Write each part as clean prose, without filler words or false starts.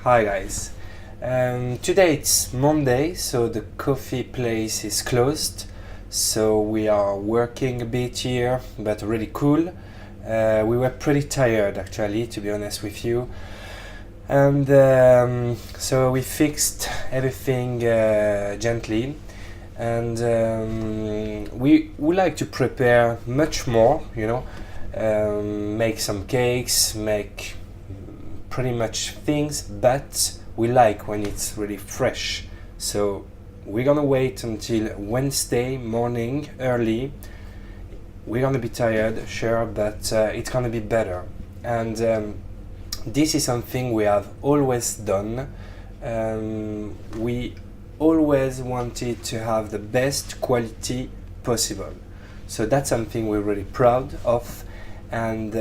Hi guys. Today it's Monday, so the coffee place is closed. So we are working a bit here, but really cool. We were pretty tired actually, to be honest with you. And so we fixed everything gently. And we like to prepare much more, make some cakes, make pretty much things, but we like when it's really fresh. So we're gonna wait until Wednesday morning early. We're gonna be tired, sure, but it's gonna be better. And this is something we have always done. We always wanted to have the best quality possible. So that's something we're really proud of. And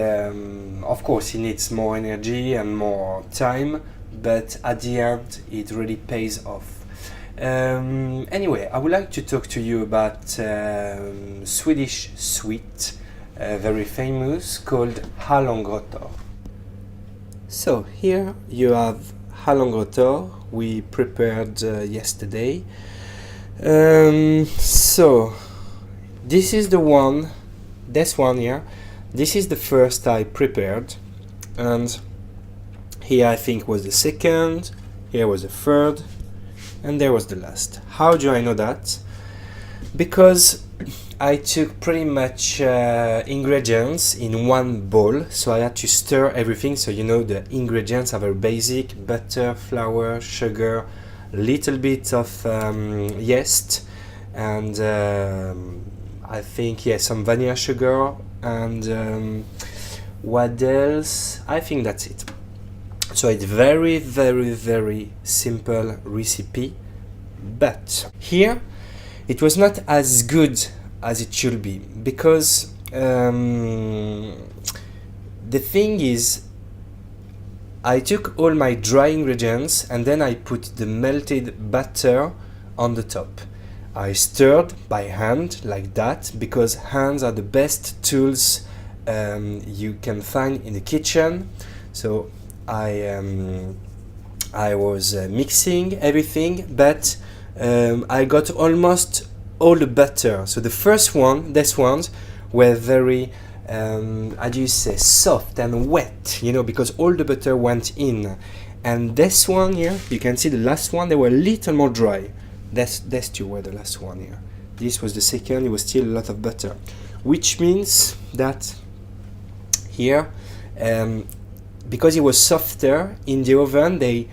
of course it needs more energy and more time, but at the end it really pays off. Anyway, I would like to talk to you about Swedish sweet, very famous, called Hallongrottor. So here you have Hallongrottor we prepared yesterday. So this is this one here. This is the first I prepared, and here I think was the second, here was the third, and there was the last. How do I know that? Because I took pretty much ingredients in one bowl, so I had to stir everything. So the ingredients are very basic: butter, flour, sugar, little bit of yeast, and I think some vanilla sugar, and what else? I think that's it. So it's very, very, very simple recipe, but here it was not as good as it should be, because the thing is, I took all my dry ingredients and then I put the melted butter on the top. I stirred by hand like that, because hands are the best tools you can find in the kitchen. So I was mixing everything, but I got almost all the butter. So the first one, these ones, were very, how do you say, soft and wet, because all the butter went in. And this one here, you can see the last one, they were a little more dry. These two were the last one here. This was the second, it was still a lot of butter. Which means that here, because it was softer in the oven, they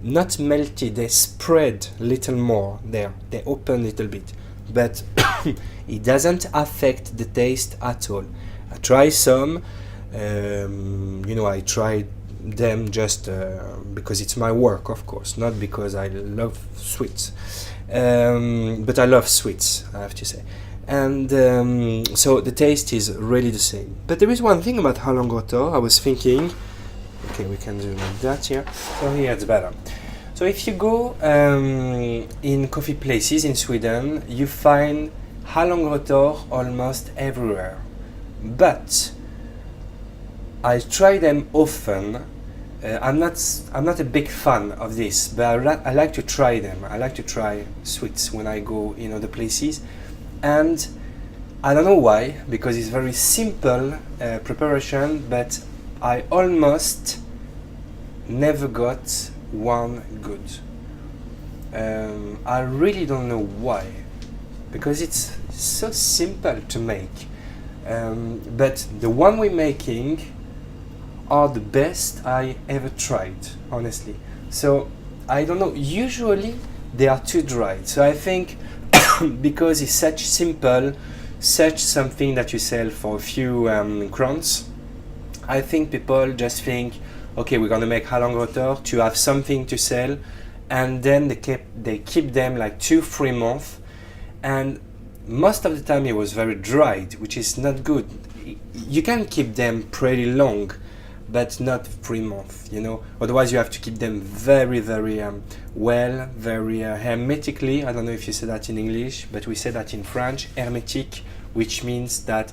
not melted, they spread a little more there. They opened a little bit. But it doesn't affect the taste at all. I tried some, I tried them just because it's my work, of course, not because I love sweets, but I love sweets, I have to say. And so the taste is really the same. But there is one thing about Hallongrottor. I was thinking, okay, we can do like that here. So here it's better. So if you go in coffee places in Sweden, you find Hallongrottor almost everywhere. But I try them often. I'm not a big fan of this, but I like to try them. I like to try sweets when I go in other places, and I don't know why, because it's very simple preparation, but I almost never got one good. I really don't know why, because it's so simple to make. But the one we're making are the best I ever tried, honestly. So I don't know, usually they are too dry. So I think because it's such simple, such something that you sell for a few crowns, I think people just think, okay, we're gonna make Hallongrottor to have something to sell, and then they keep them like 2-3 months, and most of the time it was very dried, which is not good. You can keep them pretty long, but not 3 months, otherwise you have to keep them very, very well, very hermetically. I don't know if you say that in English, but we say that in French, hermétique, which means that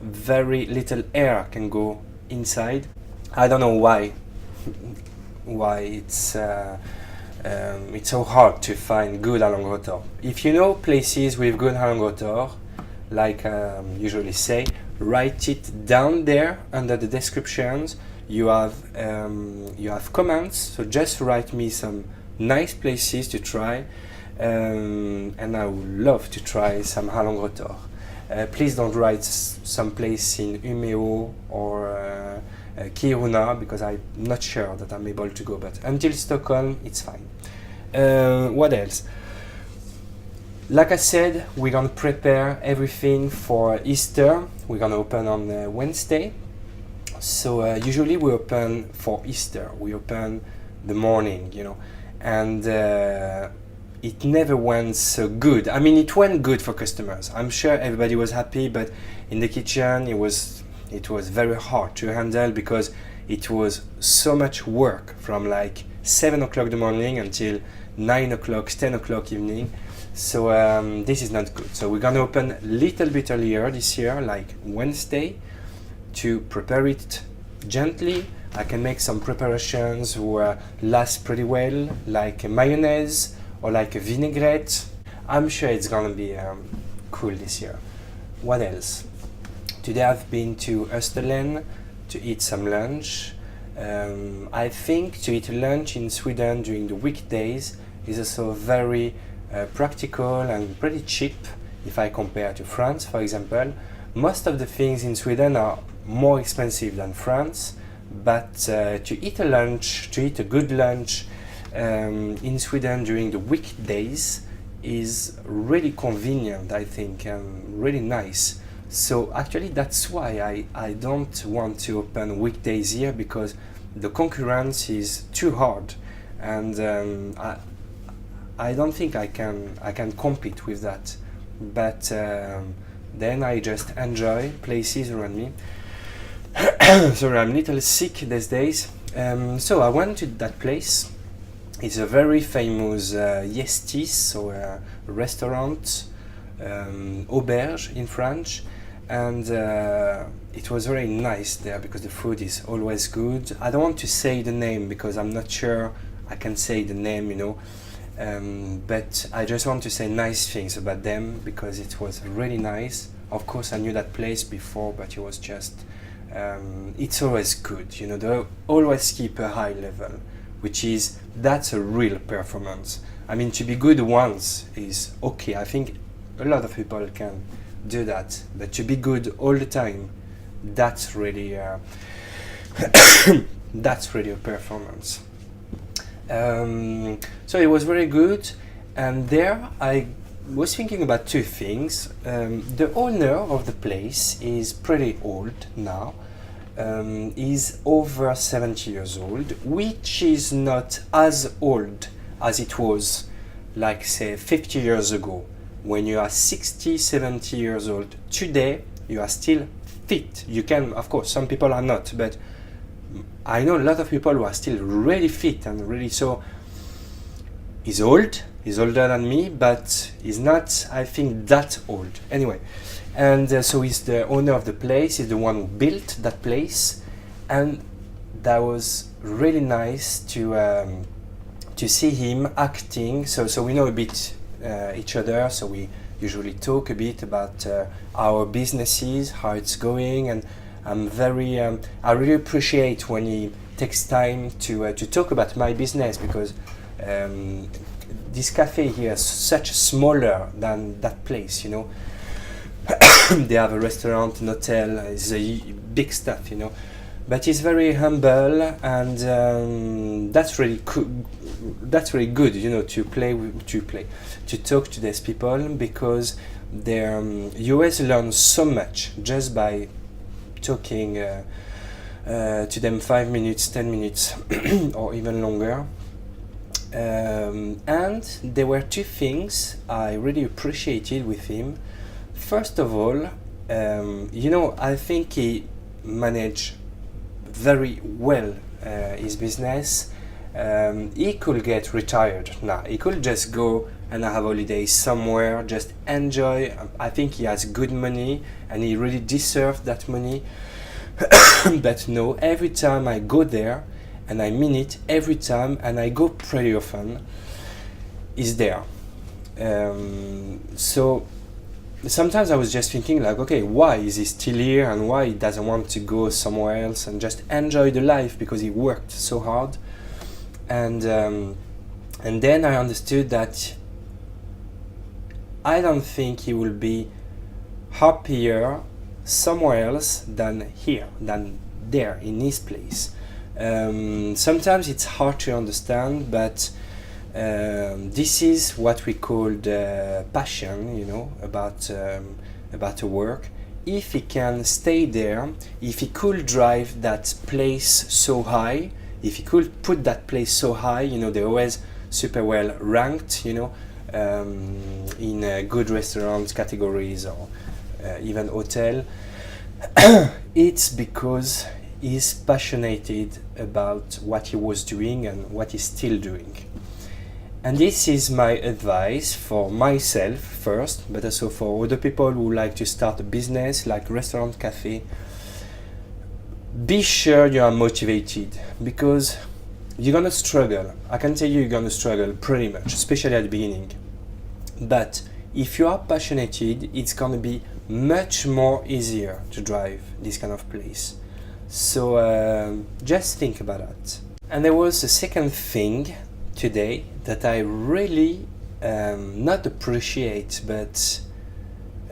very little air can go inside. I don't know why why it's so hard to find good Hallongrottor. If you know places with good Hallongrottor, like usually say, write it down there under the descriptions. You have comments, so just write me some nice places to try, and I would love to try some Hallongrottor. Please don't write some place in Umeå or Kiruna, because I'm not sure that I'm able to go, but until Stockholm it's fine. What else? Like I said, we're gonna prepare everything for Easter. We're gonna open on Wednesday. So usually we open for Easter. We open the morning, you know, and it never went so good. I mean, it went good for customers. I'm sure everybody was happy, but in the kitchen it was very hard to handle, because it was so much work from like 7 o'clock in the morning until 9 o'clock, 10 o'clock evening. So this is not good. So we're gonna open a little bit earlier this year, like Wednesday, to prepare it gently. I can make some preparations who last pretty well, like a mayonnaise or like a vinaigrette. I'm sure it's gonna be cool this year. What else? Today I've been to Österlen to eat some lunch. I think to eat lunch in Sweden during the weekdays is also very practical and pretty cheap if I compare to France, for example. Most of the things in Sweden are more expensive than France, but to eat a good lunch in Sweden during the weekdays is really convenient, I think, and really nice. So actually that's why I don't want to open weekdays here, because the concurrence is too hard, and I don't think I can compete with that. But then I just enjoy places around me. Sorry, I'm a little sick these days. So I went to that place. It's a very famous Yestis, so a restaurant, auberge in French, and it was very nice there because the food is always good. I don't want to say the name because I'm not sure I can say the name, you know, but I just want to say nice things about them because it was really nice. Of course, I knew that place before, but it was just, it's always good, you know, they always keep a high level, that's a real performance. I mean, to be good once is okay. I think a lot of people can do that, but to be good all the time, that's really that's really a performance. So it was very good, and there I was thinking about two things. The owner of the place is pretty old now. Is over 70 years old, which is not as old as it was, like say 50 years ago. When you are 60, 70 years old today, you are still fit. You can, of course, some people are not, but I know a lot of people who are still really fit and really so. He's old, he's older than me, but he's not, I think, that old. Anyway, and so he's the owner of the place, he's the one who built that place, and that was really nice to see him acting. So we know a bit each other, so we usually talk a bit about our businesses, how it's going, and I really appreciate when he takes time to talk about my business, because this cafe here is such smaller than that place, you know. They have a restaurant, an hotel, it's a big stuff, you know. But it's very humble, and that's really that's really good, you know, to talk to these people, because you always learn so much just by talking to them 5 minutes, 10 minutes, or even longer. And there were two things I really appreciated with him. First of all, you know, I think he managed very well his business. He could get retired now. He could just go and have holidays somewhere, just enjoy. I think he has good money and he really deserved that money. But no, every time I go there and I mean it every time, and I go pretty often, is there. So sometimes I was just thinking like, okay, why is he still here, and why he doesn't want to go somewhere else and just enjoy the life, because he worked so hard. And then I understood that I don't think he will be happier somewhere else than here, than there in his place. Sometimes it's hard to understand, but this is what we call the passion, you know, about the work. If he can stay there, if he could drive that place so high, if he could put that place so high, you know, they're always super well ranked, you know, in good restaurant categories, or even hotel. It's because he's passionate about what he was doing and what he's still doing. And this is my advice for myself first, but also for other people who like to start a business like restaurant, cafe. Be sure you are motivated, because you're gonna struggle. I can tell you you're gonna struggle pretty much, especially at the beginning. But if you are passionate, it's gonna be much more easier to drive this kind of place. So just think about that. And there was a second thing today that I really not appreciate, but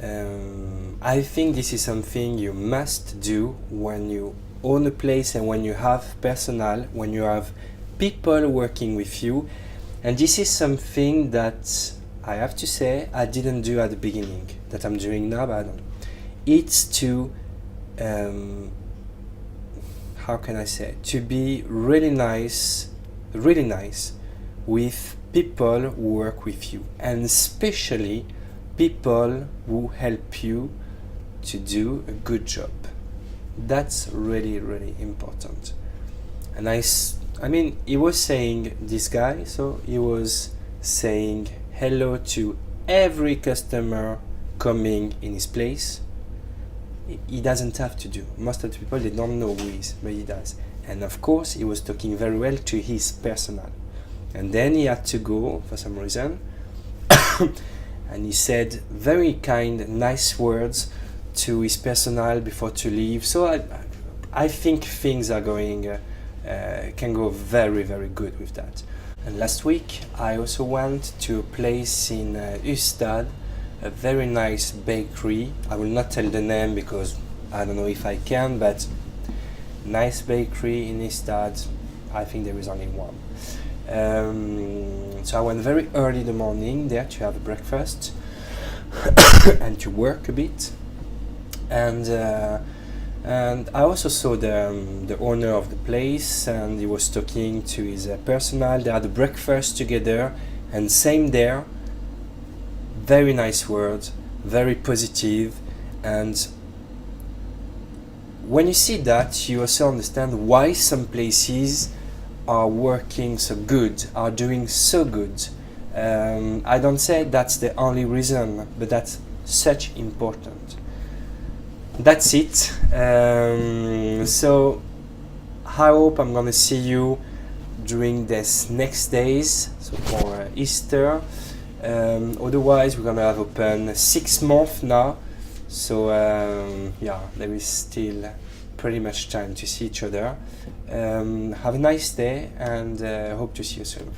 I think this is something you must do when you own a place and when you have personnel, when you have people working with you. And this is something that I have to say I didn't do at the beginning, that I'm doing now, but I don't. It's to how can I say, to be really nice with people who work with you, and especially people who help you to do a good job. That's really, really important. And I mean, he was saying, this guy, so he was saying hello to every customer coming in his place. He doesn't have to do. Most of the people, they don't know who he is, but he does. And of course, he was talking very well to his personnel. And then he had to go for some reason. And he said very kind, nice words to his personnel before to leave. So I think things are going, can go very, very good with that. And last week, I also went to a place in Ystad, a very nice bakery. I will not tell the name because I don't know if I can, but nice bakery in Ystad. I think there is only one. So I went very early in the morning there to have a breakfast and to work a bit. And I also saw the owner of the place, and he was talking to his personnel. They had a breakfast together, and same there. Very nice words, very positive, and when you see that, you also understand why some places are working so good, are doing so good. I don't say that's the only reason, but that's such important. That's it. So I hope I'm gonna see you during this next days, so for Easter. Otherwise, we're gonna have open 6 months now, so yeah, there is still pretty much time to see each other. Have a nice day, and hope to see you soon.